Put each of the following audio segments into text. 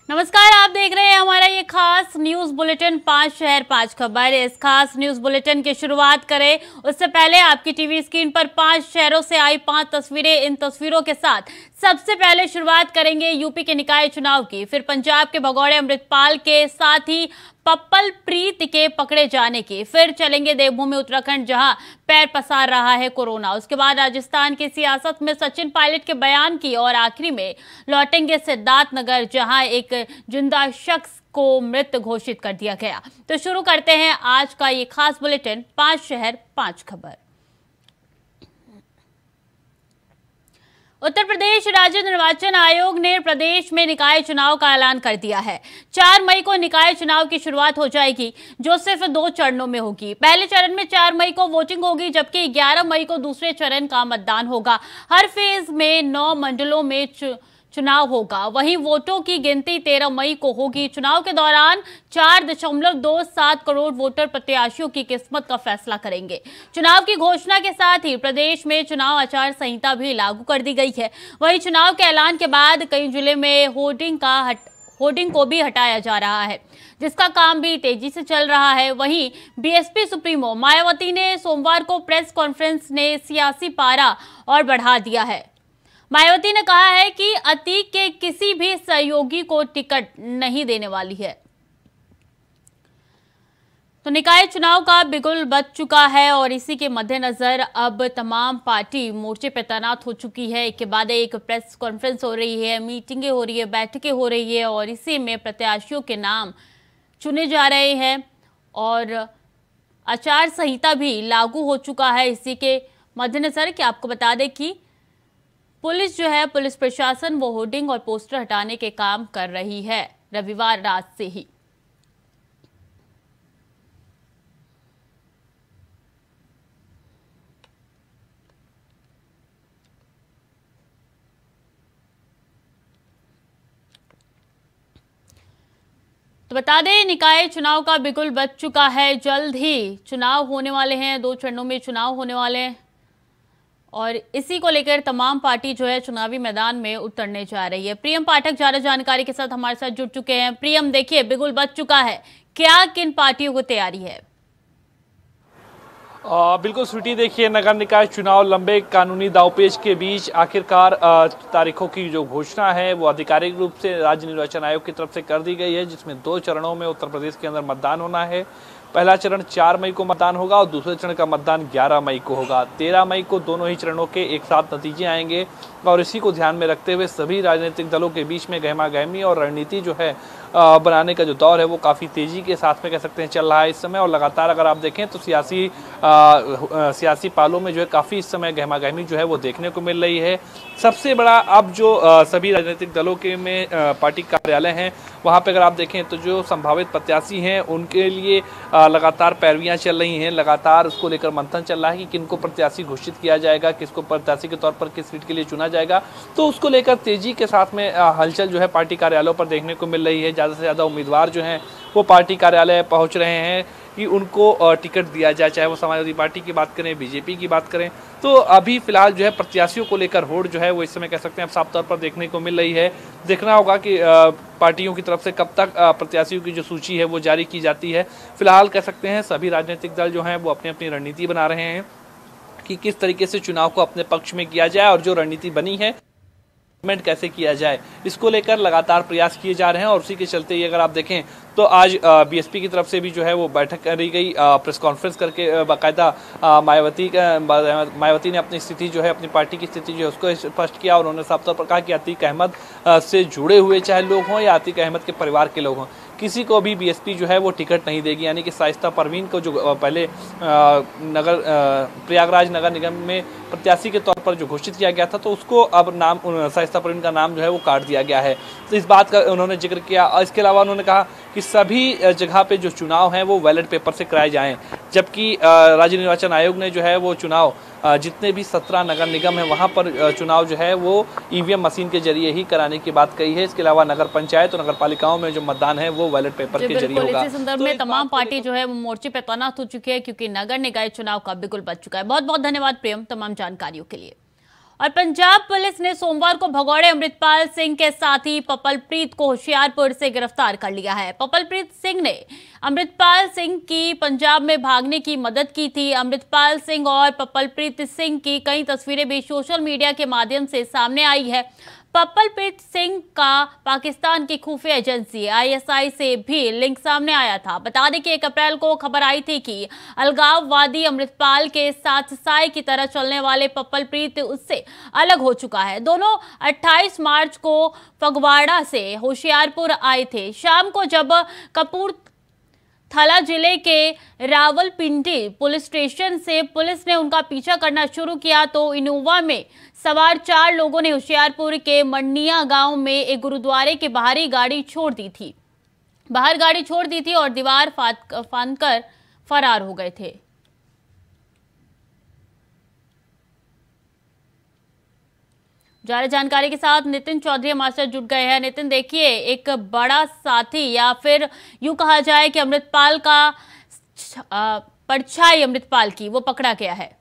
नमस्कार, आप देख रहे हैं हमारा ये खास न्यूज बुलेटिन 5 शहर 5 खबर। इस खास न्यूज बुलेटिन की शुरुआत करें उससे पहले आपकी टीवी स्क्रीन पर 5 शहरों से आई 5 तस्वीरें। इन तस्वीरों के साथ सबसे पहले शुरुआत करेंगे यूपी के निकाय चुनाव की, फिर पंजाब के भगौड़े अमृतपाल के, साथ ही पप्पल प्रीत के पकड़े जाने की, फिर चलेंगे देवभूमि उत्तराखंड जहां पैर पसार रहा है कोरोना, उसके बाद राजस्थान की सियासत में सचिन पायलट के बयान की, और आखिरी में लौटेंगे सिद्धार्थनगर जहां एक जिंदा शख्स को मृत घोषित कर दिया गया। तो शुरू करते हैं आज का ये खास बुलेटिन 5 शहर 5 खबर। उत्तर प्रदेश राज्य निर्वाचन आयोग ने प्रदेश में निकाय चुनाव का ऐलान कर दिया है। 4 मई को निकाय चुनाव की शुरुआत हो जाएगी, जो सिर्फ 2 चरणों में होगी। पहले चरण में 4 मई को वोटिंग होगी, जबकि 11 मई को दूसरे चरण का मतदान होगा। हर फेज में 9 मंडलों में चुनाव होगा। वहीं वोटों की गिनती 13 मई को होगी। चुनाव के दौरान 4.27 करोड़ वोटर प्रत्याशियों की किस्मत का फैसला करेंगे। चुनाव की घोषणा के साथ ही प्रदेश में चुनाव आचार संहिता भी लागू कर दी गई है। वहीं चुनाव के ऐलान के बाद कई जिले में होर्डिंग को भी हटाया जा रहा है, जिसका काम भी तेजी से चल रहा है। वहीं बीएसपी सुप्रीमो मायावती ने सोमवार को प्रेस कॉन्फ्रेंस ने सियासी पारा और बढ़ा दिया है। मायावती ने कहा है कि अतीक के किसी भी सहयोगी को टिकट नहीं देने वाली है। तो निकाय चुनाव का बिगुल बज चुका है और इसी के मद्देनजर अब तमाम पार्टी मोर्चे पर तैनात हो चुकी है। एक के बाद एक प्रेस कॉन्फ्रेंस हो रही है, मीटिंगें हो रही है, बैठकें हो रही है और इसी में प्रत्याशियों के नाम चुने जा रहे हैं और आचार संहिता भी लागू हो चुका है। इसी के मद्देनजर कि आपको बता दें कि पुलिस जो है, पुलिस प्रशासन वो होर्डिंग और पोस्टर हटाने के काम कर रही है रविवार रात से ही। तो बता दें, निकाय चुनाव का बिगुल बज चुका है। जल्द ही चुनाव होने वाले हैं, 2 चरणों में चुनाव होने वाले हैं और इसी को लेकर तमाम पार्टी जो है चुनावी मैदान में उतरने जा रही है। प्रियम पाठक ज्यादा जानकारी के साथ हमारे साथ जुड़ चुके हैं। प्रियम, देखिए बिगुल बज चुका है, क्या किन पार्टियों को तैयारी है? बिल्कुल स्वीटी, देखिए नगर निकाय चुनाव लंबे कानूनी दावपेच के बीच आखिरकार तारीखों की जो घोषणा है वो आधिकारिक रूप से राज्य निर्वाचन आयोग की तरफ से कर दी गई है, जिसमें 2 चरणों में उत्तर प्रदेश के अंदर मतदान होना है। पहला चरण 4 मई को मतदान होगा और दूसरे चरण का मतदान 11 मई को होगा। 13 मई को दोनों ही चरणों के एक साथ नतीजे आएंगे और इसी को ध्यान में रखते हुए सभी राजनीतिक दलों के बीच में गहमा गहमी और रणनीति जो है बनाने का जो दौर है वो काफ़ी तेज़ी के साथ में कह सकते हैं चल रहा है इस समय। और लगातार अगर आप देखें तो सियासी पालों में जो है काफ़ी इस समय गहमा गहमी जो है वो देखने को मिल रही है। सबसे बड़ा अब जो सभी राजनीतिक दलों के में पार्टी कार्यालय हैं वहाँ पे अगर आप देखें तो जो संभावित प्रत्याशी हैं उनके लिए लगातार पैरवियाँ चल रही हैं, लगातार उसको लेकर मंथन चल रहा है कि किनको प्रत्याशी घोषित किया जाएगा, किसको प्रत्याशी के तौर पर किस सीट के लिए चुना जाएगा। तो उसको लेकर तेजी के साथ में हलचल जो है पार्टी कार्यालयों पर देखने को मिल रही है। ज़्यादा से ज़्यादा उम्मीदवार जो हैं वो पार्टी कार्यालय पहुँच रहे हैं कि उनको टिकट दिया जाए, चाहे वो समाजवादी पार्टी की बात करें, बीजेपी की बात करें। तो अभी फिलहाल जो है प्रत्याशियों को लेकर होड़ जो है वो इस समय कह सकते हैं साफ तौर पर देखने को मिल रही है। देखना होगा कि पार्टियों की तरफ से कब तक प्रत्याशियों की जो सूची है वो जारी की जाती है। फिलहाल कह सकते हैं सभी राजनीतिक दल जो हैं वो अपनी अपनी रणनीति बना रहे हैं कि किस तरीके से चुनाव को अपने पक्ष में किया जाए और जो रणनीति बनी है कैसे किया जाए, इसको लेकर लगातार प्रयास किए जा रहे हैं। और उसी के चलते ही अगर आप देखें तो आज बीएसपी की तरफ से भी जो है वो बैठक करी गई, प्रेस कॉन्फ्रेंस करके बाकायदा मायावती ने अपनी स्थिति जो है, अपनी पार्टी की स्थिति जो है उसको स्पष्ट किया। और उन्होंने साफ तौर पर कहा कि अतीक अहमद से जुड़े हुए चाहे लोग हों या अतीक अहमद के परिवार के लोग हों, किसी को भी बीएसपी जो है वो टिकट नहीं देगी। यानी कि शाइस्ता परवीन को जो पहले प्रयागराज नगर निगम में प्रत्याशी के तौर पर जो घोषित किया गया था तो उसको अब नाम शाइस्ता परवीन का नाम जो है वो काट दिया गया है। तो इस बात का उन्होंने जिक्र किया। और इसके अलावा उन्होंने कहा कि सभी जगह पे जो चुनाव हैं वो बैलेट पेपर से कराए जाएं, जबकि राज्य निर्वाचन आयोग ने जो है वो चुनाव जितने भी 17 नगर निगम है वहाँ पर चुनाव जो है वो ईवीएम मशीन के जरिए ही कराने की बात कही है। इसके अलावा नगर पंचायत और नगर पालिकाओं में जो मतदान है वो बैलेट पेपर के जरिए होगा। इसी संदर्भ में तमाम पार्टी जो है वो मोर्चे पर तैनात हो चुकी है क्योंकि नगर निकाय चुनाव का बिगुल बज चुका है। बहुत बहुत धन्यवाद प्रियम तमाम जानकारियों के लिए। और पंजाब पुलिस ने सोमवार को भगौड़े अमृतपाल सिंह के साथी पपलप्रीत को होशियारपुर से गिरफ्तार कर लिया है। पपलप्रीत सिंह ने अमृतपाल सिंह की पंजाब में भागने की मदद की थी। अमृतपाल सिंह और पपलप्रीत सिंह की कई तस्वीरें भी सोशल मीडिया के माध्यम से सामने आई है। पपलप्रीत सिंह का पाकिस्तान की खुफिया एजेंसी ISI से भी लिंक सामने आया था। बता दें कि 1 अप्रैल को खबर आई थी कि अलगाववादी अमृतपाल के साथ साय की तरह चलने वाले पपलप्रीत उससे अलग हो चुका है। दोनों 28 मार्च को फगवाड़ा से होशियारपुर आए थे। शाम को जब कपूरथला जिले के रावलपिंडी पुलिस स्टेशन से पुलिस ने उनका पीछा करना शुरू किया तो इनोवा में सवार 4 लोगों ने होशियारपुर के मंडिया गांव में एक गुरुद्वारे के बाहर गाड़ी छोड़ दी थी और दीवार फांदकर फरार हो गए थे। जारी जानकारी के साथ नितिन चौधरी हमारे साथ जुड़ गए हैं। नितिन, देखिए, एक बड़ा साथी या फिर यूं कहा जाए कि अमृतपाल का परछाई अमृतपाल की वो पकड़ा गया है।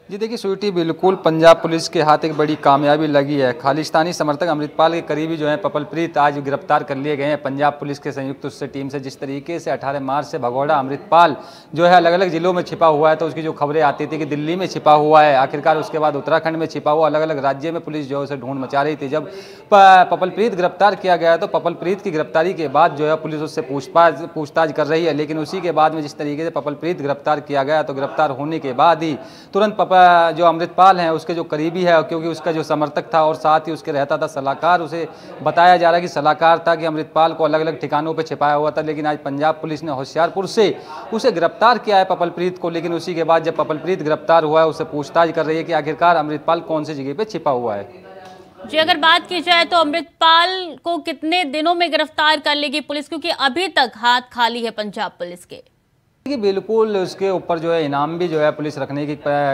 जी देखिए स्वीटी, बिल्कुल पंजाब पुलिस के हाथ एक बड़ी कामयाबी लगी है। खालिस्तानी समर्थक अमृतपाल के करीबी जो है पपलप्रीत आज गिरफ्तार कर लिए गए हैं पंजाब पुलिस के संयुक्त उससे टीम से। जिस तरीके से 18 मार्च से भगौड़ा अमृतपाल जो है अलग अलग जिलों में छिपा हुआ है, तो उसकी जो खबरें आती थी कि दिल्ली में छिपा हुआ है, आखिरकार उसके बाद उत्तराखंड में छिपा हुआ, अलग अलग राज्य में पुलिस जो है उसे ढूंढ मचा रही थी। जब पपलप्रीत गिरफ्तार किया गया तो पपलप्रीत की गिरफ्तारी के बाद जो है पुलिस उससे पूछताछ कर रही है, लेकिन उसी के बाद में जिस तरीके से पपलप्रीत गिरफ्तार किया गया तो गिरफ्तार होने के बाद ही तुरंत जो अमृतपाल हैं उसके जो करीबी है, क्योंकि उसका जो समर्थक था और साथ ही उसके रहता था सलाहकार, उसे बताया जा रहा है कि सलाहकार था कि अमृतपाल को अलग अलग ठिकानों पर छिपाया हुआ था। लेकिन आज पंजाब पुलिस ने होशियारपुर से उसे गिरफ्तार किया है पपलप्रीत को। लेकिन उसी के बाद जब पपलप्रीत गिरफ्तार हुआ है उससे पूछताछ कर रही है कि आखिरकार अमृतपाल कौन सी जगह पे छिपा हुआ है। जी, अगर बात की जाए तो अमृतपाल को कितने दिनों में गिरफ्तार कर लेगी पुलिस, क्योंकि अभी तक हाथ खाली है पंजाब पुलिस के? बिल्कुल, उसके ऊपर जो है इनाम भी जो है पुलिस रखने की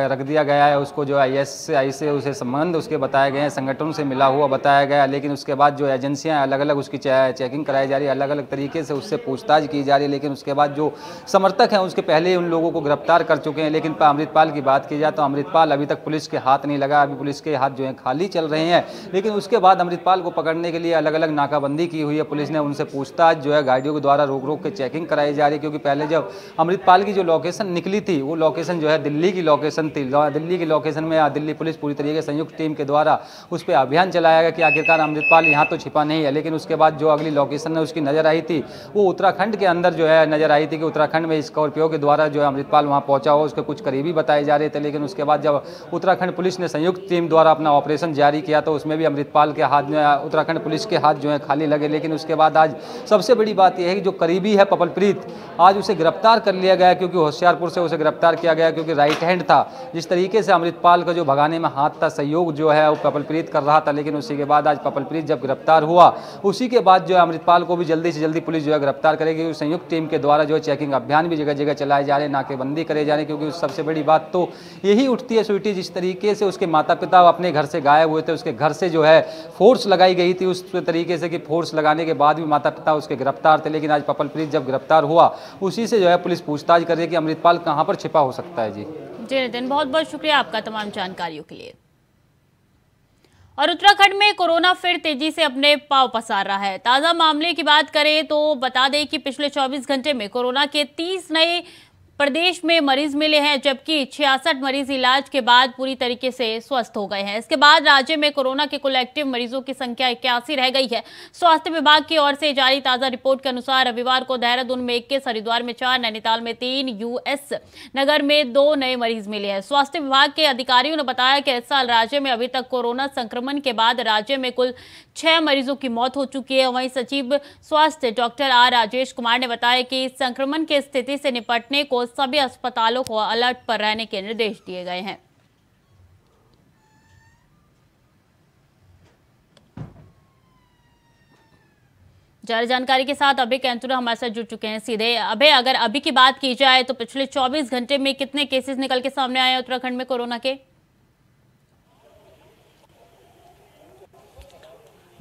रख दिया गया है। उसको जो ISI से उसे संबंध उसके बताए गए हैं, संगठनों से मिला हुआ बताया गया। लेकिन उसके बाद जो एजेंसियां अलग अलग उसकी चेकिंग कराई जा रही है, अलग अलग तरीके से उससे पूछताछ की जा रही है। लेकिन उसके बाद जो समर्थक हैं उसके पहले उन लोगों को गिरफ्तार कर चुके हैं। लेकिन अमृतपाल की बात की जाए तो अमृतपाल अभी तक पुलिस के हाथ नहीं लगा, अभी पुलिस के हाथ जो है खाली चल रहे हैं। लेकिन उसके बाद अमृतपाल को पकड़ने के लिए अलग अलग नाकाबंदी की हुई है पुलिस ने। उनसे पूछताछ जो है गाड़ियों के द्वारा रोक रोक के चेकिंग कराई जा रही है, क्योंकि पहले जब अमृतपाल की जो लोकेशन निकली थी वो लोकेशन जो है दिल्ली की लोकेशन थी। दिल्ली की लोकेशन में दिल्ली पुलिस पूरी तरीके से संयुक्त टीम के द्वारा उस पर अभियान चलाया गया कि आखिरकार अमृतपाल यहाँ तो छिपा नहीं है। लेकिन उसके बाद जो अगली लोकेशन है उसकी नजर आई थी वो उत्तराखंड के अंदर जो है नजर आई थी कि उत्तराखंड में स्कॉर्पियो के द्वारा जो है अमृतपाल वहाँ पहुंचा हो, उसके कुछ करीबी बताए जा रहे थे। लेकिन उसके बाद जब उत्तराखंड पुलिस ने संयुक्त टीम द्वारा अपना ऑपरेशन जारी किया तो उसमें भी अमृतपाल के हाथ में उत्तराखंड पुलिस के हाथ जो है खाली लगे। लेकिन उसके बाद आज सबसे बड़ी बात यह है कि जो करीबी है पपलप्रीत, आज उसे गिरफ्तार कर लिया गया, क्योंकि होशियारपुर से उसे गिरफ्तार किया गया क्योंकि राइट हैंड था। जिस तरीके से अमृतपाल का जो भगाने में हाथ था, सहयोग जो है वो पपलप्रीत कर रहा था। लेकिन उसी के बाद आज पपलप्रीत जब गिरफ्तार हुआ उसी के बाद जो है अमृतपाल को भी जल्दी से जल्दी पुलिस जो है गिरफ्तार करेगी। संयुक्त टीम के द्वारा जो है चेकिंग अभियान भी जगह जगह चलाए जा रहे हैं, नाकेबंदी करे जा रहे हैं। क्योंकि सबसे बड़ी बात तो यही उठती है स्वीटी, जिस तरीके से उसके माता पिता अपने घर से गायब हुए थे, उसके घर से जो है फोर्स लगाई गई थी उस तरीके से कि फोर्स लगाने के बाद भी माता पिता उसके गिरफ्तार थे। लेकिन आज पपलप्रीत जब गिरफ्तार हुआ उसी से जो है पुलिस पूछताछ कर रही है कि अमृतपाल कहां पर छिपा हो सकता है। जी नितिन, बहुत बहुत शुक्रिया आपका तमाम जानकारियों के लिए। और उत्तराखंड में कोरोना फिर तेजी से अपने पांव पसार रहा है। ताजा मामले की बात करें तो बता दें कि पिछले 24 घंटे में कोरोना के 30 नए प्रदेश में मरीज मिले हैं, जबकि 66 मरीज इलाज के बाद पूरी तरीके से स्वस्थ हो गए हैं। इसके बाद राज्य में कोरोना के कुल एक्टिव मरीजों की संख्या 81 रह गई है। स्वास्थ्य विभाग की ओर से जारी ताजा रिपोर्ट के अनुसार रविवार को देहरादून में 21, हरिद्वार में 4, नैनीताल में 3, US नगर में 2 नए मरीज मिले हैं। स्वास्थ्य विभाग के अधिकारियों ने बताया कि इस साल राज्य में अभी तक कोरोना संक्रमण के बाद राज्य में कुल 6 मरीजों की मौत हो चुकी है। वहीं सचिव स्वास्थ्य डॉक्टर R राजेश कुमार ने बताया कि संक्रमण की स्थिति से निपटने को सभी अस्पतालों को अलर्ट पर रहने के निर्देश दिए गए हैं। जारी जानकारी के साथ अभय कैंतुरा हमारे साथ जुड़ चुके हैं सीधे। अभय, अगर अभी की बात की जाए तो पिछले 24 घंटे में कितने केसेस निकल के सामने आए उत्तराखंड में कोरोना के?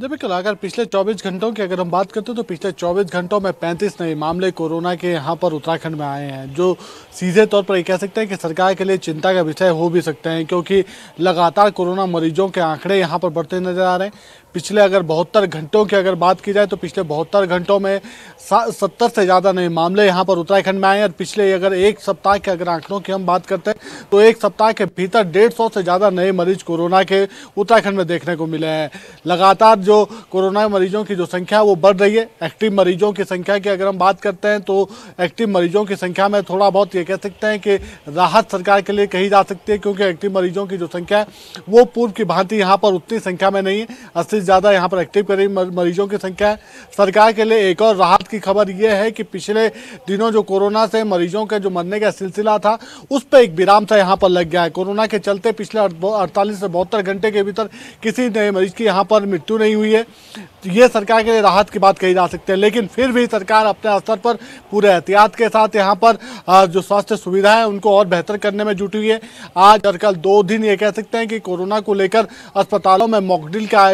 जब बिल्कुल अगर पिछले 24 घंटों की अगर हम बात करते हैं तो पिछले 24 घंटों में 35 नए मामले कोरोना के यहाँ पर उत्तराखंड में आए हैं, जो सीधे तौर पर ये कह सकते हैं कि सरकार के लिए चिंता का विषय हो भी सकते हैं, क्योंकि लगातार कोरोना मरीजों के आंकड़े यहाँ पर बढ़ते नजर आ रहे हैं। पिछले अगर 72 घंटों की अगर बात की जाए तो पिछले 72 घंटों में 70 से ज़्यादा नए मामले यहाँ पर उत्तराखंड में आए। और पिछले अगर एक सप्ताह के अगर आंकड़ों की हम बात करते हैं तो एक सप्ताह के भीतर 150 से ज़्यादा नए मरीज कोरोना के उत्तराखंड में देखने को मिले हैं। लगातार जो कोरोना मरीजों की जो संख्या है वो बढ़ रही है। एक्टिव मरीजों की संख्या की अगर हम बात करते हैं तो एक्टिव मरीजों की संख्या में थोड़ा बहुत ये कह सकते हैं कि राहत सरकार के लिए कही जा सकती है, क्योंकि एक्टिव मरीजों की जो संख्या है वो पूर्व की भांति यहाँ पर उतनी संख्या में नहीं है। 80 से ज़्यादा यहाँ पर एक्टिव करीब मरीजों की संख्या है। सरकार के लिए एक और राहत की खबर ये है कि पिछले दिनों जो कोरोना से मरीजों के जो मरने का सिलसिला था उस पर एक विराम सा यहाँ पर लग गया है। कोरोना के चलते पिछले 48 से 72 घंटे के भीतर किसी नए मरीज की यहाँ पर मृत्यु नहीं हुई है। ये सरकार के लिए राहत की बात कही जा सकती है, लेकिन फिर भी सरकार अपने स्तर पर पूरे एहतियात के साथ यहाँ पर जो स्वास्थ्य सुविधा है उनको और बेहतर करने में जुटी हुई है। आज और कल 2 दिन ये कह सकते हैं कि कोरोना को लेकर अस्पतालों में मॉकड्रिल का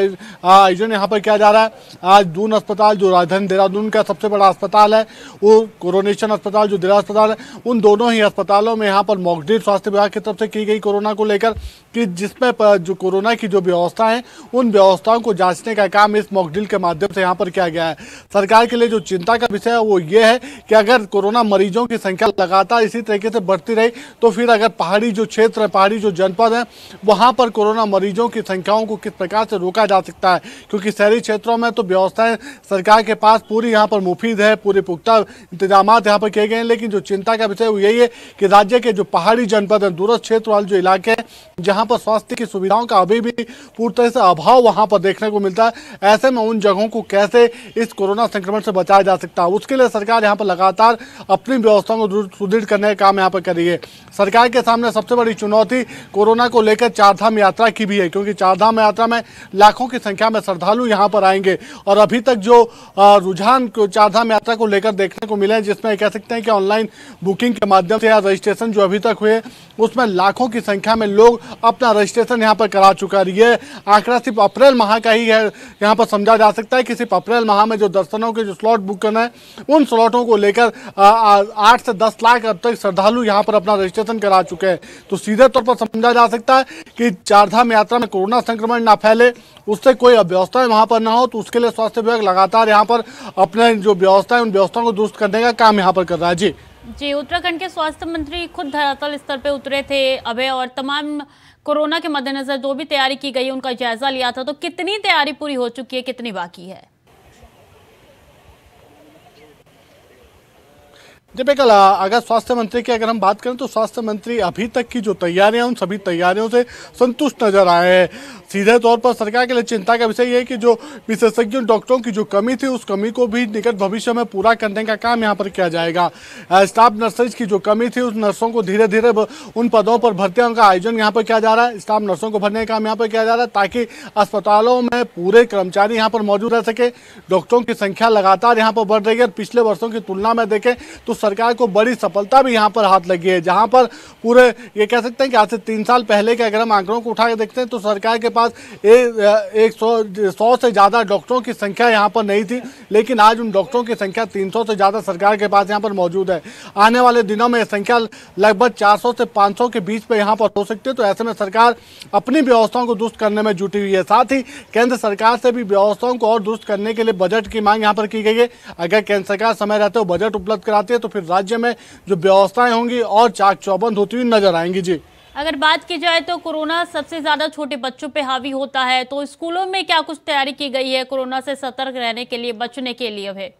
आयोजन यहाँ पर किया जा रहा है। आज दून अस्पताल जो राजधानी देहरादून का सबसे बड़ा अस्पताल है, वो कोरोनेशन अस्पताल जो दिल्ली अस्पताल है, उन दोनों ही अस्पतालों में यहाँ पर मॉकड्रिल स्वास्थ्य विभाग की तरफ से की गई कोरोना को लेकर, कि जिसमें जो कोरोना की जो व्यवस्था है उन व्यवस्थाओं को जांचने का काम इस मॉकड्रिल के माध्यम से यहाँ पर किया गया है। सरकार के लिए जो चिंता का विषय है वो ये है कि अगर कोरोना मरीजों की संख्या लगातार इसी तरीके से बढ़ती रही तो फिर अगर पहाड़ी जो क्षेत्र है, पहाड़ी जो जनपद है, वहाँ पर कोरोना मरीजों की संख्याओं को किस प्रकार से रोका जा सकता है, क्योंकि शहरी क्षेत्रों में तो व्यवस्थाएं सरकार के पास पूरी यहाँ पर मुफीद है, पूरे पुख्ता इंतजाम यहाँ पर किए गए हैं। लेकिन जो चिंता का विषय वो यही है कि राज्य के जो पहाड़ी जनपद है, दूरस्थ क्षेत्र वाले जो इलाके हैं जहाँ पर स्वास्थ्य की सुविधाओं का अभी भी पूरी तरह से अभाव वहाँ पर देखने को मिलता है, ऐसे में उन जगहों को कैसे इस कोरोना संक्रमण से बचाया जा सकता है, उसके लिए सरकार यहाँ पर लगातार अपनी व्यवस्थाओं को सुदृढ़ करने का काम यहाँ पर कर रही है। सरकार के सामने सबसे बड़ी चुनौती कोरोना को लेकर चारधाम यात्रा की भी है, क्योंकि चारधाम यात्रा में लाखों की संख्या में श्रद्धालु यहाँ पर आएंगे और अभी तक जो रुझान चारधाम यात्रा को लेकर देखने को मिले हैं, जिसमें कह सकते हैं कि ऑनलाइन बुकिंग के माध्यम से या रजिस्ट्रेशन जो अभी तक हुए उसमें लाखों की संख्या में लोग अपना रजिस्ट्रेशन यहाँ पर करा चुका है। ये आंकड़ा सिर्फ अप्रैल माह का ही है, यहाँ पर समझा जा सकता है कि सिर्फ अप्रैल माह में जो दर्शनों के जो स्लॉट बुक करना है उन स्लॉटों को लेकर 8 से 10 लाख अब तक श्रद्धालु यहाँ पर अपना रजिस्ट्रेशन करा चुके हैं। तो सीधे तौर पर समझा जा सकता है कि चारधाम यात्रा में कोरोना संक्रमण ना फैले, उससे कोई अव्यवस्था वहाँ पर ना हो, तो उसके लिए स्वास्थ्य विभाग लगातार यहाँ पर अपने जो व्यवस्था है उन व्यवस्थाओं को दुरुस्त करने का काम यहाँ पर कर रहा है। जी, उत्तराखंड के स्वास्थ्य मंत्री खुद धरातल स्तर पे उतरे थे अभय, और तमाम कोरोना के मद्देनजर जो भी तैयारी की गई उनका जायजा लिया था। तो कितनी तैयारी पूरी हो चुकी है, कितनी बाकी है? जब एक अगर स्वास्थ्य मंत्री की अगर हम बात करें तो स्वास्थ्य मंत्री अभी तक की जो तैयारियां उन सभी तैयारियों से संतुष्ट नजर आए हैं। सीधे तौर पर सरकार के लिए चिंता का विषय ये है कि जो विशेषज्ञ डॉक्टरों की जो कमी थी उस कमी को भी निकट भविष्य में पूरा करने का काम यहाँ पर किया जाएगा। स्टाफ नर्सेज की जो कमी थी उस नर्सों को धीरे धीरे उन पदों पर भर्तियों का आयोजन यहाँ पर किया जा रहा है। स्टाफ नर्सों को भरने का काम यहाँ पर किया जा रहा है ताकि अस्पतालों में पूरे कर्मचारी यहाँ पर मौजूद रह सके। डॉक्टरों की संख्या लगातार यहाँ पर बढ़ रही है। पिछले वर्षों की तुलना में देखें तो सरकार को बड़ी सफलता भी यहाँ पर हाथ लगी है, जहाँ पर पूरे ये कह सकते हैं कि आज से 3 साल पहले के अगर हम आंकड़ों को उठा के देखते हैं तो सरकार के पास 100 से ज़्यादा डॉक्टरों की संख्या यहाँ पर नहीं थी, लेकिन आज उन डॉक्टरों की संख्या 300 से ज़्यादा सरकार के पास यहाँ पर मौजूद है। आने वाले दिनों में यह संख्या लगभग 400 से 500 के बीच में यहाँ पर हो सकती है। तो ऐसे में सरकार अपनी व्यवस्थाओं को दुरुस्त करने में जुटी हुई है। साथ ही केंद्र सरकार से भी व्यवस्थाओं को और दुरुस्त करने के लिए बजट की मांग यहाँ पर की गई है। अगर केंद्र सरकार समय रहते हुए बजट उपलब्ध कराती है तो फिर राज्य में जो व्यवस्थाएं होंगी और चाक चौबंद होती हुई नजर आएंगी। जी, अगर बात की जाए तो कोरोना सबसे ज्यादा छोटे बच्चों पे हावी होता है, तो स्कूलों में क्या कुछ तैयारी की गई है कोरोना से सतर्क रहने के लिए, बचने के लिए? है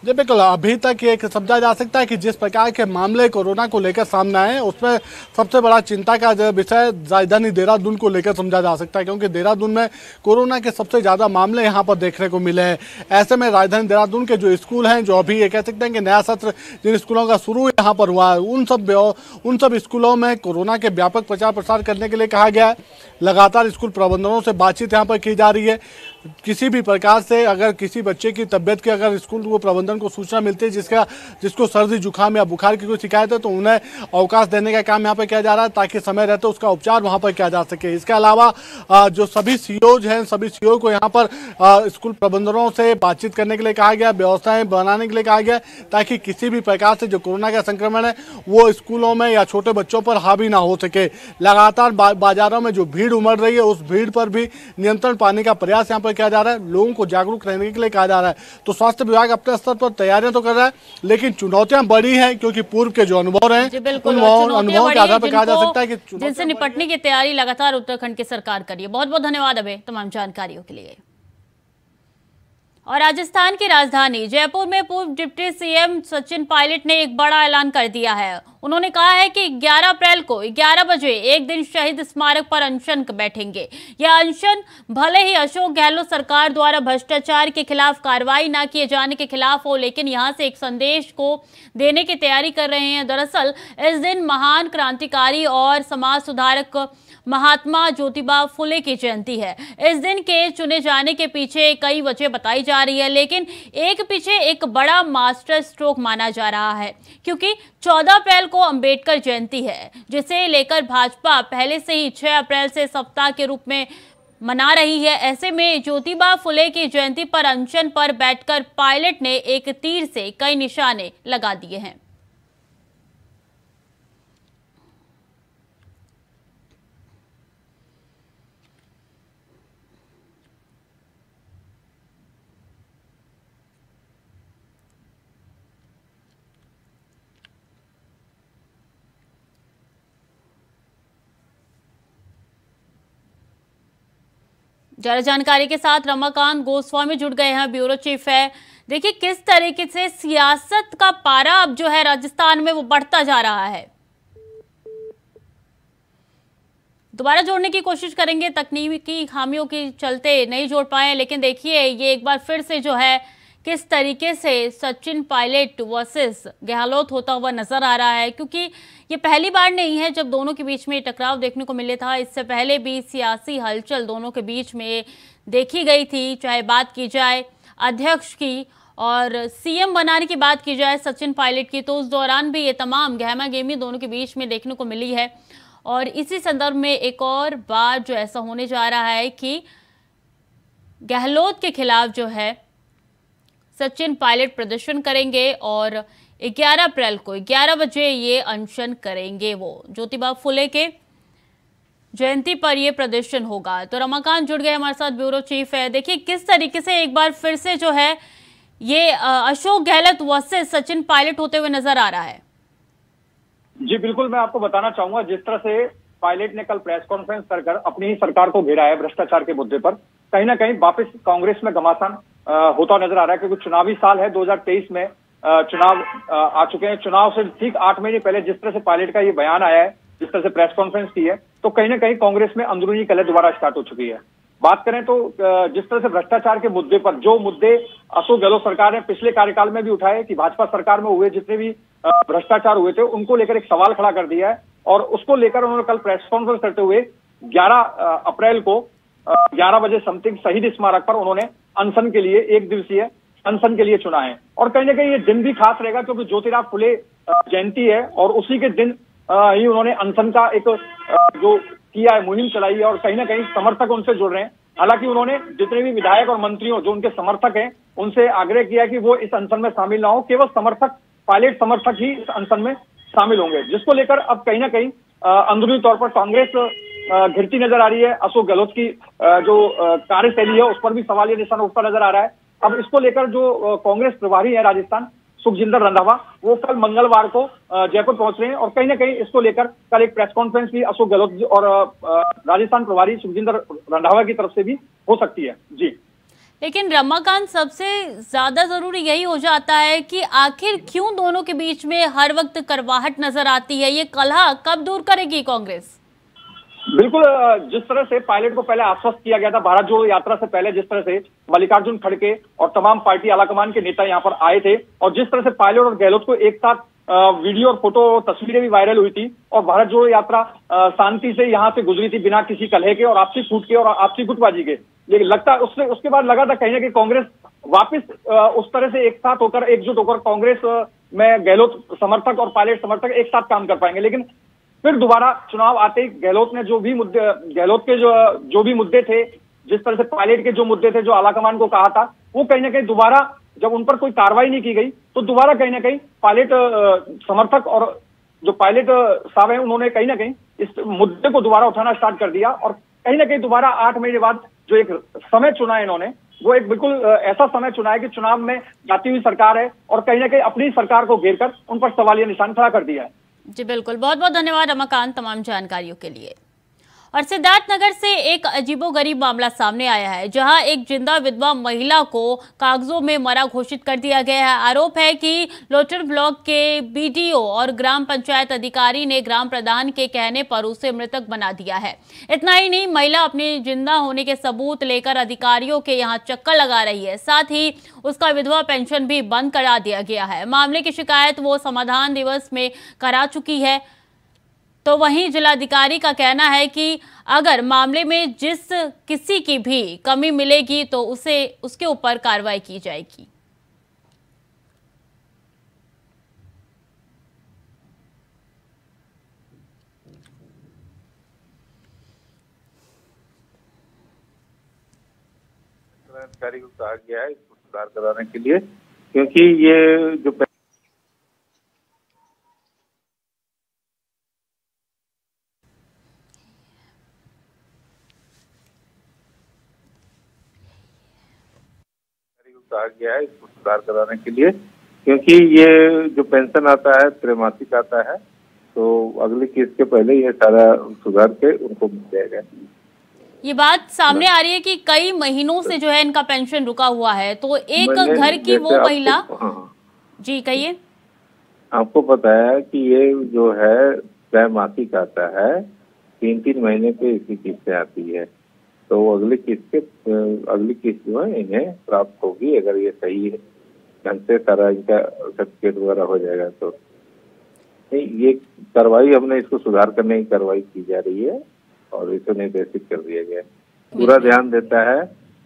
जी बिल्कुल, अभी तक ये समझा जा सकता है कि जिस प्रकार के मामले कोरोना को लेकर सामने आए उसमें सबसे बड़ा चिंता का विषय राजधानी देहरादून को लेकर समझा जा सकता है, क्योंकि देहरादून में कोरोना के सबसे ज़्यादा मामले यहाँ पर देखने को मिले हैं। ऐसे में राजधानी देहरादून के जो स्कूल हैं, जो अभी ये कह सकते हैं कि नया सत्र जिन स्कूलों का शुरू यहाँ पर हुआ है, उन सब स्कूलों में कोरोना के व्यापक प्रचार प्रसार करने के लिए कहा गया है। लगातार स्कूल प्रबंधनों से बातचीत यहाँ पर की जा रही है। किसी भी प्रकार से अगर किसी बच्चे की तबीयत की अगर स्कूल को प्रबंधन को सूचना मिलती है जिसको सर्दी जुकाम या बुखार की कोई शिकायत है तो उन्हें अवकाश देने का काम यहाँ पर किया जा रहा है ताकि समय रहते उसका उपचार वहाँ पर किया जा सके। इसके अलावा जो सभी सीओज हैं सभी सीओ को यहाँ पर स्कूल प्रबंधनों से बातचीत करने के लिए कहा गया, व्यवस्थाएं बनाने के लिए कहा गया ताकि किसी भी प्रकार से जो कोरोना का संक्रमण है वो स्कूलों में या छोटे बच्चों पर हावी ना हो सके। लगातार बाजारों में जो भीड़ उमड़ रही है उस भीड़ पर भी नियंत्रण पाने का प्रयास यहाँ पर किया जा रहा है, लोगों को जागरूक रहने के लिए कहा जा रहा है। तो स्वास्थ्य विभाग अपने स्तर पर तैयारियां तो कर रहा है लेकिन चुनौतियां बड़ी हैं क्योंकि पूर्व के जो अनुभव हैं उन अनुभवों के आधार पर कहा जा सकता है कि जिनसे निपटने की तैयारी लगातार उत्तराखंड की सरकार कर रही है। बहुत बहुत धन्यवाद अभय तमाम जानकारियों के लिए। और राजस्थान की राजधानी जयपुर में पूर्व डिप्टी सीएम सचिन पायलट ने एक बड़ा ऐलान कर दिया है। उन्होंने कहा है कि 11 अप्रैल को 11 बजे एक दिन शहीद स्मारक पर अनशन बैठेंगे। यह अनशन भले ही अशोक गहलोत सरकार द्वारा भ्रष्टाचार के खिलाफ कार्रवाई न किए जाने के खिलाफ हो, लेकिन यहां से एक संदेश को देने की तैयारी कर रहे हैं। दरअसल इस दिन महान क्रांतिकारी और समाज सुधारक महात्मा ज्योतिबा फुले की जयंती है। इस दिन के चुने जाने के पीछे कई वजह बताई जा रही है, लेकिन एक पीछे एक बड़ा मास्टर स्ट्रोक माना जा रहा है क्योंकि 14 अप्रैल को अंबेडकर जयंती है, जिसे लेकर भाजपा पहले से ही 6 अप्रैल से सप्ताह के रूप में मना रही है। ऐसे में ज्योतिबा फुले की जयंती पर अनशन पर बैठकर पायलट ने एक तीर से कई निशाने लगा दिए हैं। ज्यादा जानकारी के साथ रमाकांत गोस्वामी जुड़ गए हैं, ब्यूरो चीफ है। देखिए किस तरीके से सियासत का पारा अब जो है राजस्थान में वो बढ़ता जा रहा है। दोबारा जोड़ने की कोशिश करेंगे, तकनीकी खामियों के चलते नहीं जोड़ पाए, लेकिन देखिए ये एक बार फिर से जो है किस तरीके से सचिन पायलट वर्सेस गहलोत होता हुआ नजर आ रहा है, क्योंकि ये पहली बार नहीं है जब दोनों के बीच में टकराव देखने को मिले था। इससे पहले भी सियासी हलचल दोनों के बीच में देखी गई थी, चाहे बात की जाए अध्यक्ष की और सीएम बनाने की बात की जाए सचिन पायलट की, तो उस दौरान भी ये तमाम गहमा गहमी दोनों के बीच में देखने को मिली है। और इसी संदर्भ में एक और बार जो ऐसा होने जा रहा है कि गहलोत के खिलाफ जो है सचिन पायलट प्रदर्शन करेंगे और 11 अप्रैल को 11 बजे ये अनशन करेंगे। वो ज्योतिबा फुले के जयंती पर ये प्रदर्शन होगा। तो रमाकांत जुड़ गए हमारे साथ, ब्यूरो चीफ है। देखिए किस तरीके से एक बार फिर से जो है ये अशोक गहलोत वर्सेस सचिन पायलट होते हुए नजर आ रहा है। जी बिल्कुल, मैं आपको बताना चाहूंगा जिस तरह से पायलट ने कल प्रेस कॉन्फ्रेंस कर अपनी ही सरकार को घेरा है भ्रष्टाचार के मुद्दे पर, कहीं ना कहीं वापस कांग्रेस में घमासान होता नजर आ रहा है, क्योंकि चुनावी साल है 2023 में चुनाव आ चुके हैं। चुनाव से ठीक 8 महीने पहले जिस तरह से पायलट का ये बयान आया है, जिस तरह से प्रेस कॉन्फ्रेंस की है, तो कहीं ना कहीं कांग्रेस में अंदरूनी कलह दोबारा स्टार्ट हो चुकी है। बात करें तो जिस तरह से भ्रष्टाचार के मुद्दे पर जो मुद्दे अशोक गहलोत सरकार ने पिछले कार्यकाल में भी उठाए कि भाजपा सरकार में हुए जितने भी भ्रष्टाचार हुए थे उनको लेकर एक सवाल खड़ा कर दिया है, और उसको लेकर उन्होंने कल प्रेस कॉन्फ्रेंस करते हुए 11 अप्रैल को 11 बजे समथिंग शहीद स्मारक पर उन्होंने अनशन के लिए, एक दिवसीय अनशन के लिए चुना है। और कहीं ना कहीं ये दिन भी खास रहेगा क्योंकि ज्योतिराव फुले जयंती है और उसी के दिन ही उन्होंने अनशन का एक जो किया है, मुहिम चलाई है, और कहीं ना कहीं समर्थक उनसे जुड़ रहे हैं। हालांकि उन्होंने जितने भी विधायक और मंत्रियों जो उनके समर्थक हैं उनसे आग्रह किया कि वो इस अनशन में शामिल ना हो, केवल समर्थक, पायलट समर्थक ही इस अनशन में शामिल होंगे, जिसको लेकर अब कहीं ना कहीं अंदरूनी तौर पर कांग्रेस घिरती नजर आ रही है। अशोक गहलोत की जो कार्यशैली है उस पर भी सवालिया निशान उठता नजर आ रहा है। अब इसको लेकर जो कांग्रेस प्रभारी है राजस्थान, सुखजिंदर रंधावा, वो कल मंगलवार को जयपुर पहुंच रहे हैं, और कहीं ना कहीं इसको लेकर कल एक प्रेस कॉन्फ्रेंस भी अशोक गहलोत और राजस्थान प्रभारी सुखजिंदर रंधावा की तरफ से भी हो सकती है। जी, लेकिन रमाकांत, सबसे ज्यादा जरूरी यही हो जाता है कि आखिर क्यों दोनों के बीच में हर वक्त कड़वाहट नजर आती है? ये कलह कब दूर करेगी कांग्रेस? बिल्कुल, जिस तरह से पायलट को पहले आश्वस्त किया गया था भारत जोड़ो यात्रा से पहले, जिस तरह से मल्लिकार्जुन खड़गे और तमाम पार्टी आलाकमान के नेता यहाँ पर आए थे, और जिस तरह से पायलट और गहलोत को एक साथ वीडियो और फोटो तस्वीरें भी वायरल हुई थी, और भारत जोड़ो यात्रा शांति से यहाँ से गुजरी थी बिना किसी कलह के और आपसी फूट के और आपसी गुटबाजी के, लेकिन लगता उसके बाद लगा था कहीं ना कहीं कांग्रेस वापस उस तरह से एक साथ होकर, एकजुट होकर कांग्रेस में गहलोत समर्थक और पायलट समर्थक एक साथ काम कर पाएंगे। लेकिन फिर दोबारा चुनाव आते ही गहलोत ने गहलोत के जो भी मुद्दे थे, जिस तरह से पायलट के जो मुद्दे थे, जो आलाकमान को कहा था, वो कहीं ना कहीं दोबारा जब उन पर कोई कार्रवाई नहीं की गई तो दोबारा कहीं ना कहीं पायलट समर्थक और जो पायलट साहब हैं उन्होंने कहीं ना कहीं इस मुद्दे को दोबारा उठाना स्टार्ट कर दिया और कहीं ना कहीं दोबारा 8 महीने बाद जो एक समय चुना है इन्होंने, वो एक बिल्कुल ऐसा समय चुना है कि चुनाव में जाती हुई सरकार है और कहीं ना कहीं अपनी सरकार को घेरकर उन पर सवालिया निशान खड़ा कर दिया है। जी बिल्कुल, बहुत बहुत धन्यवाद रमाकांत तमाम जानकारियों के लिए। और सिद्धार्थनगर से एक अजीबोगरीब मामला सामने आया है, जहां एक जिंदा विधवा महिला को कागजों में मरा घोषित कर दिया गया है। आरोप है कि लोटर ब्लॉक के बीडीओ और ग्राम पंचायत अधिकारी ने ग्राम प्रधान के कहने पर उसे मृतक बना दिया है। इतना ही नहीं, महिला अपने जिंदा होने के सबूत लेकर अधिकारियों के यहां चक्कर लगा रही है। साथ ही उसका विधवा पेंशन भी बंद करा दिया गया है। मामले की शिकायत वो समाधान दिवस में करा चुकी है। तो वहीं जिलाधिकारी का कहना है कि अगर मामले में जिस किसी की भी कमी मिलेगी तो उसके ऊपर कार्रवाई की जाएगी। अधिकारी को कहा गया है इसको सुधार कराने के लिए, क्योंकि ये जो कहा गया है इसको सुधार कराने के लिए, क्योंकि ये जो पेंशन आता है त्रैमासिक आता है, तो अगली किस्त के पहले ये सारा सुधार के उनको मिल जाएगा। ये बात सामने आ रही है कि कई महीनों से जो है इनका पेंशन रुका हुआ है, तो एक घर की वो महिला। हाँ, जी कहिए। आपको पता है कि ये जो है त्रैमासिक आता है, 3-3 महीने पे इसकी किस्तें आती है, तो अगली किस्त जो है इन्हें प्राप्त होगी अगर ये सही है ढंग से सारा इनका सर्टिफिकेट वगैरह हो जाएगा। तो ये कार्रवाई हमने इसको सुधार करने की कार्रवाई की जा रही है और इसे निर्देशित कर दिया गया है। पूरा ध्यान देता है।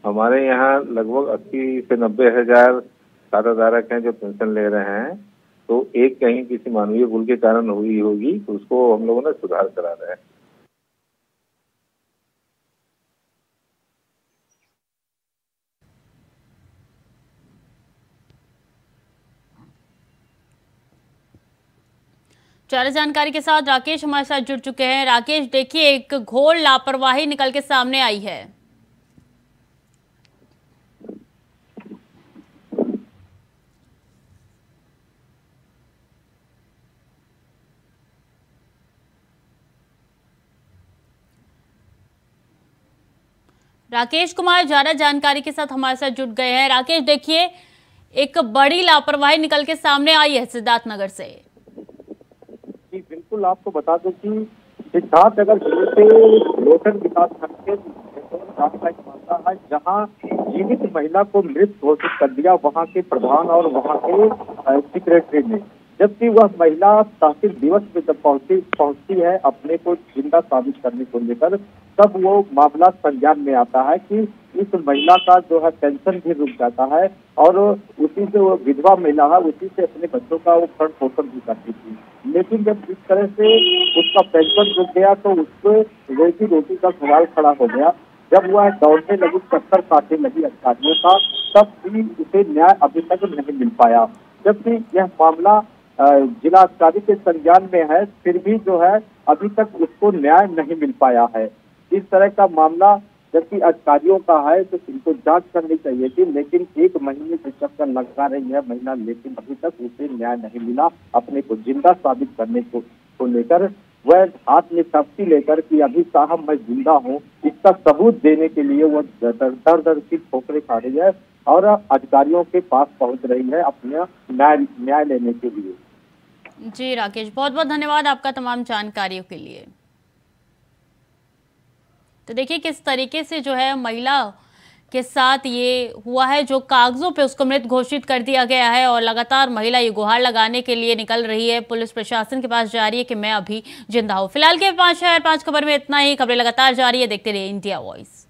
हमारे यहाँ लगभग 80 से 90 हजार खाताधारक हैं जो पेंशन ले रहे हैं, तो एक कहीं किसी मानवीय भूल के कारण हुई होगी, तो उसको हम लोगों ने सुधार करा रहे हैं। ज्यादा जानकारी के साथ राकेश हमारे साथ जुड़ चुके हैं। राकेश, देखिए एक घोर लापरवाही निकल के सामने आई है। राकेश कुमार ज्यादा जानकारी के साथ हमारे साथ जुड़ गए हैं। राकेश, देखिए एक बड़ी लापरवाही निकल के सामने आई है सिद्धार्थनगर से। जी बिल्कुल, आपको बता दूं कि सिद्धार्थनगर जिले के लोटन विकास खंड के का एक मामला है जहां जीवित महिला को मृत घोषित कर दिया वहां के प्रधान और वहां के सेक्रेटरी ने, जबकि वह महिला तहसील दिवस में जब पहुंचती है अपने को जिंदा साबित करने को लेकर, तब वो मामला संज्ञान में आता है कि इस महिला का जो है पेंशन भी रुक जाता है और उसी से वो विधवा महिला है, उसी से अपने बच्चों का वो भरण पोषण भी करती थी। लेकिन जब जिस तरह से उसका पेंशन रुक गया तो उसको रोजी रोटी का सवाल खड़ा हो गया। जब वह दौड़ने लगी, चक्कर काटने लगी अधिकारियों का, तब भी उसे न्याय अभी तक नहीं मिल पाया। जबकि यह मामला जिला अधिकारी के संज्ञान में है, फिर भी जो है अभी तक उसको न्याय नहीं मिल पाया है। इस तरह का मामला जबकि अधिकारियों का है तो इनको जांच करनी चाहिए थी, लेकिन 1 महीने से चक्कर लगा रही है महिला, लेकिन अभी तक उसे न्याय नहीं मिला। अपने को जिंदा साबित करने को लेकर वह हाथ में तख्ती लेकर कि अभी साहब मैं जिंदा हूँ, इसका सबूत देने के लिए वह दर की ठोकरें खा रही है और अधिकारियों के पास पहुंच रही है अपना न्याय लेने के लिए। जी राकेश, बहुत बहुत धन्यवाद आपका तमाम जानकारियों के लिए। तो देखिए किस तरीके से जो है महिला के साथ ये हुआ है, जो कागजों पे उसको मृत घोषित कर दिया गया है और लगातार महिला ये गुहार लगाने के लिए निकल रही है, पुलिस प्रशासन के पास जा रही है कि मैं अभी जिंदा हूँ। फिलहाल के 5 शहर 5 खबर में इतना ही। खबरें लगातार जारी है, देखते रहिए इंडिया वॉइस।